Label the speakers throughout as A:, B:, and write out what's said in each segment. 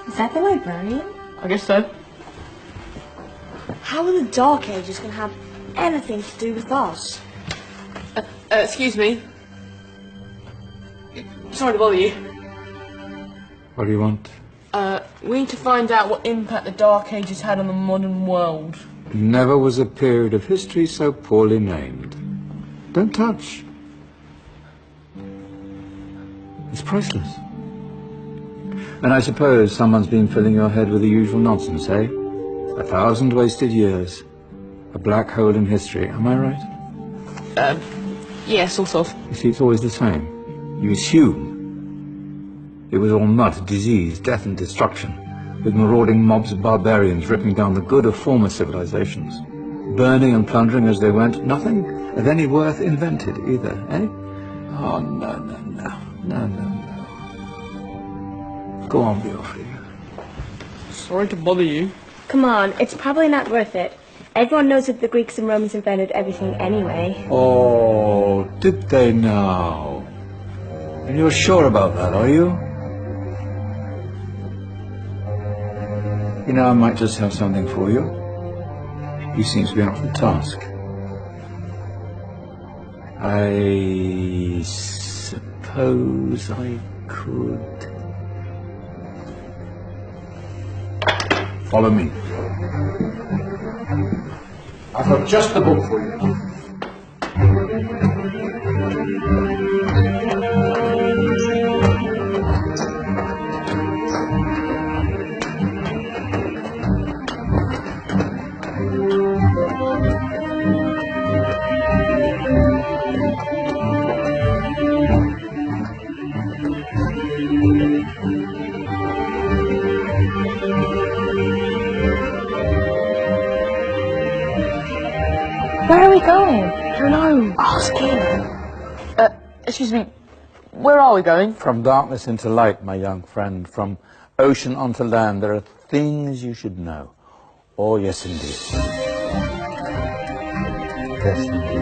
A: Is that the librarian?
B: I guess so.
A: How are the Dark Ages going to have anything to do with us?
B: Excuse me. Sorry to bother you.
C: What do you want?
B: We need to find out what impact the Dark Ages had on the modern world.
C: Never was a period of history so poorly named. Don't touch. It's priceless. And I suppose someone's been filling your head with the usual nonsense, eh? 1,000 wasted years. A black hole in history, am I right?
B: Yeah, sort of.
C: You see, it's always the same. You assume it was all mud, disease, death and destruction, with marauding mobs of barbarians ripping down the good of former civilizations, burning and plundering as they went. Nothing of any worth invented either, eh? Oh, no, no, no. No, no, no. Go on, be off here.
B: Sorry to bother you.
A: Come on, it's probably not worth it. Everyone knows that the Greeks and Romans invented everything anyway.
C: Oh, did they now? And you're sure about that, are you? You know, I might just have something for you. He seems to be up for the task. I suppose I could... Follow me. I've got just the book for you.
A: Where are we going?
B: I don't know.
A: Ask him.
B: Excuse me. Where are we going?
C: From darkness into light, my young friend. From ocean onto land. There are things you should know. Oh, yes, indeed. Yes, indeed.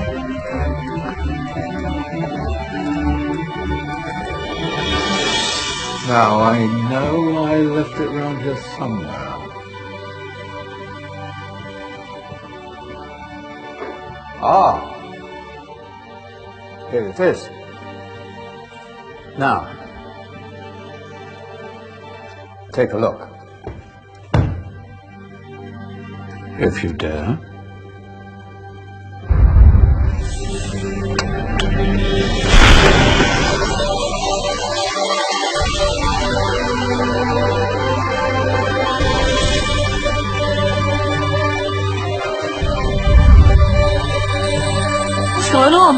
C: Now, I know I left it round here somewhere. Ah, here it is. Now, take a look. If you dare.
B: What's going on?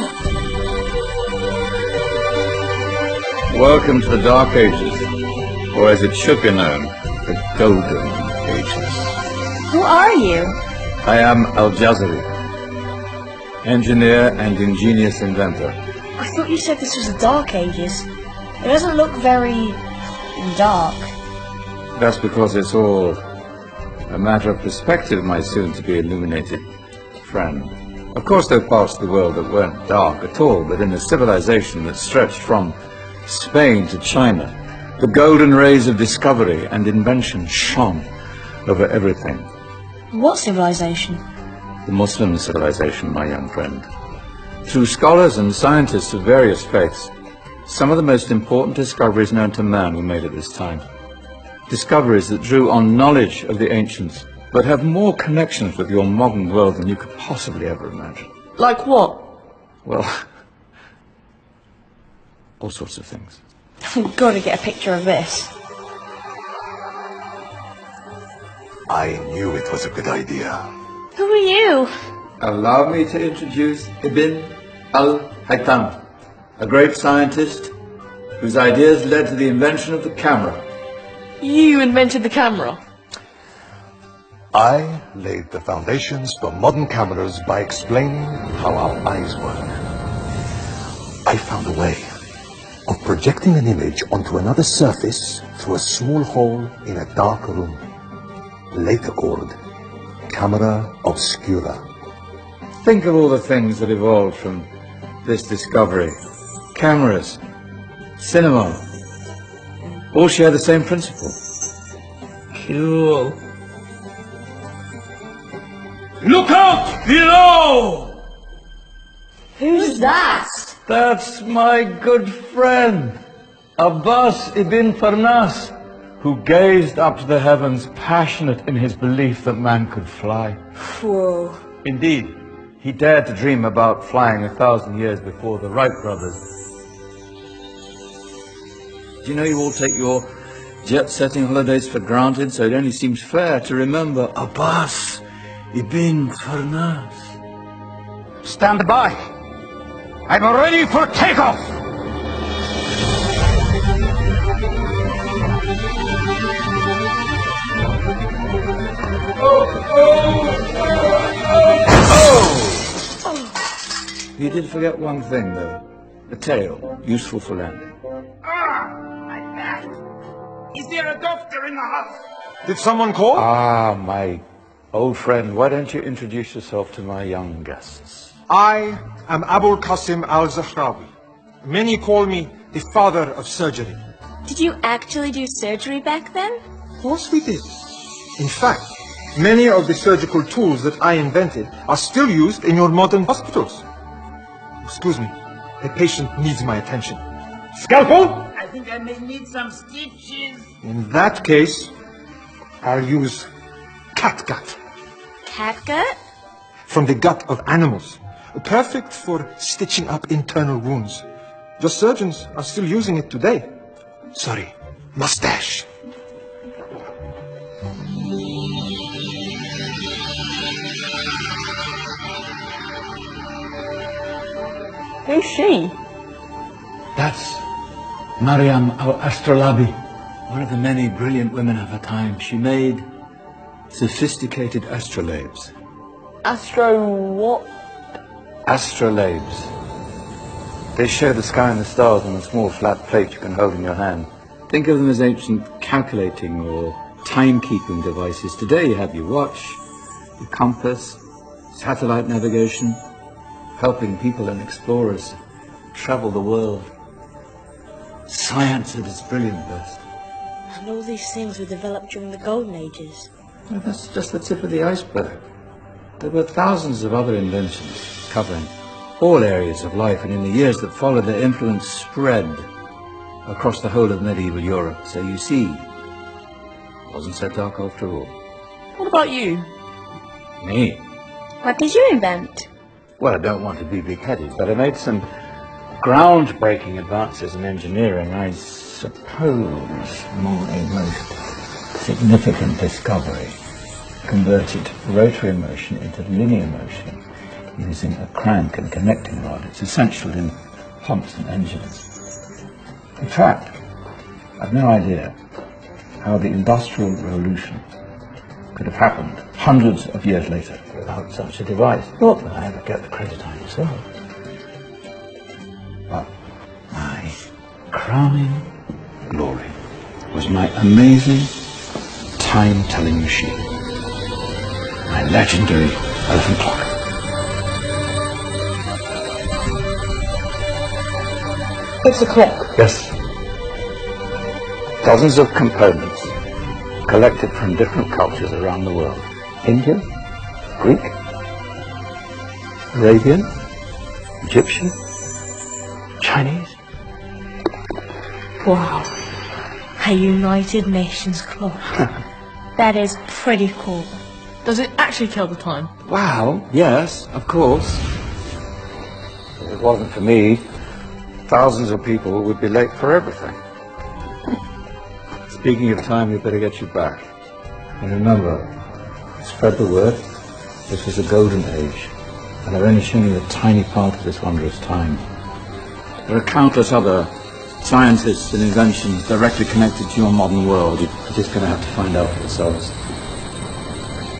C: Welcome to the Dark Ages, or as it should be known, the Golden Ages.
A: Who are you?
C: I am Al-Jazari, engineer and ingenious inventor.
A: I thought you said this was the Dark Ages. It doesn't look very... dark.
C: That's because it's all a matter of perspective, my soon-to-be illuminated friend. Of course, there are parts of the world that weren't dark at all, but in a civilization that stretched from Spain to China, the golden rays of discovery and invention shone over everything.
A: What civilization?
C: The Muslim civilization, my young friend. Through scholars and scientists of various faiths, some of the most important discoveries known to man were made at this time. Discoveries that drew on knowledge of the ancients, but have more connections with your modern world than you could possibly ever imagine.
B: Like what?
C: Well, all sorts of things.
A: We've got to get a picture of this.
D: I knew it was a good idea.
A: Who are you?
C: Allow me to introduce Ibn al-Haytham, a great scientist whose ideas led to the invention of the camera.
B: You invented the camera?
D: I laid the foundations for modern cameras by explaining how our eyes work. I found a way of projecting an image onto another surface through a small hole in a dark room, later called camera obscura.
C: Think of all the things that evolved from this discovery. Cameras, cinema, all share the same principle. Cool. Look out below!
B: Who's that?
C: That's my good friend, Abbas ibn Farnas, who gazed up to the heavens, passionate in his belief that man could fly.
B: Whoa.
C: Indeed, he dared to dream about flying 1,000 years before the Wright brothers. Do you know you all take your jet-setting holidays for granted, so it only seems fair to remember Abbas ibn Farnas.
D: Stand by. I'm ready for takeoff.
C: You did forget one thing, though. The tail, useful for landing.
D: My back. Is there a doctor in the house? Did someone call?
C: Ah, my old friend, why don't you introduce yourself to my young guests?
D: I am Abul Qasim al-Zahrawi. Many call me the father of surgery.
A: Did you actually do surgery back then?
D: Of course we did. In fact, many of the surgical tools that I invented are still used in your modern hospitals. Excuse me, a patient needs my attention. Scalpel?
E: I think I may need some stitches.
D: In that case, I'll use catgut.
A: Catgut?
D: From the gut of animals. Perfect for stitching up internal wounds. The surgeons are still using it today. Sorry, mustache.
B: Who's she?
C: That's Maryam al-Astrolabi, one of the many brilliant women of her time. She made sophisticated astrolabes.
B: Astro what?
C: Astrolabes. They show the sky and the stars on a small flat plate you can hold in your hand. Think of them as ancient calculating or timekeeping devices. Today you have your watch, your compass, satellite navigation, helping people and explorers travel the world. Science at its brilliant best.
A: And all these things were developed during the Golden Ages.
C: Well, that's just the tip of the iceberg. There were thousands of other inventions covering all areas of life, and in the years that followed, their influence spread across the whole of medieval Europe. So you see, it wasn't so dark after all.
B: What about you?
C: Me?
A: What did you invent?
C: Well, I don't want to be big-headed, but I made some groundbreaking advances in engineering. I suppose my most significant discovery converted rotary motion into linear motion using a crank and connecting rod. It's essential in pumps and engines. In fact, I've no idea how the Industrial Revolution could have happened hundreds of years later without such a device. Not that I ever get the credit I deserve. But my crowning glory was my amazing time-telling machine. My legendary elephant clock.
B: What's the clock?
C: Yes. Dozens of components collected from different cultures around the world. Indian, Greek, Arabian, Egyptian, Chinese.
A: Wow. A United Nations clock. That is pretty cool.
B: Does it actually tell the time?
C: Wow, yes, of course. If it wasn't for me, thousands of people would be late for everything. Speaking of time, we'd better get you back. And remember, spread the word. This was a golden age, and I've only shown you a tiny part of this wondrous time. There are countless other scientists and inventions directly connected to your modern world. You're just going to have to find out for yourselves.